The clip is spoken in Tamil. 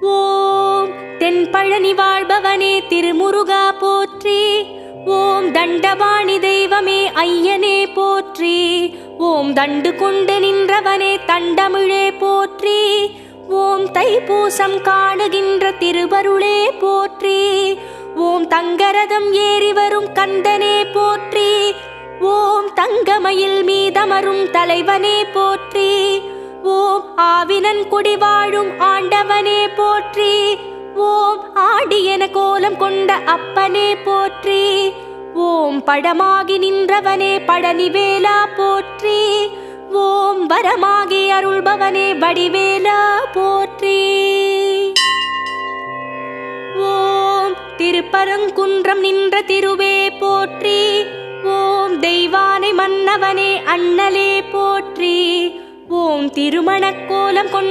ஓம் தென்பழனி வாழ்பவனே திருமுருகா போற்றி. ஓம் தண்டபாணி தெய்வமே ஐயனே போற்றி. ஓம் தண்டு கொண்டு நின்றவனே தண்டமிழே போற்றி. ஓம் தைப்பூசம் காணுகின்ற திருவருளே போற்றி. ஓம் தங்கரதம் ஏறி வரும் கந்தனே போற்றி. ஓம் தங்கமயில் மீதமரும் தலைவனே போற்றி. ஓம் ஆவினன் குடி வாழும் ஆண்டவனே போற்றி. ஓம் ஆடியன கோலம் கொண்ட அப்பனே போற்றி. ஓம் பழமாகி நின்றவனே பழனிவேலா போற்றி. ஓம் வரமாகி அருள்பவனே வடிவேலா போற்றி. ஓம் திருப்பரங்குன்றம் நின்ற திருவே போற்றி. ஓம் தெய்வானை மன்னவனே அண்ணலே போற்றி. ஓம் திருமணக்கோலம் கொண்ட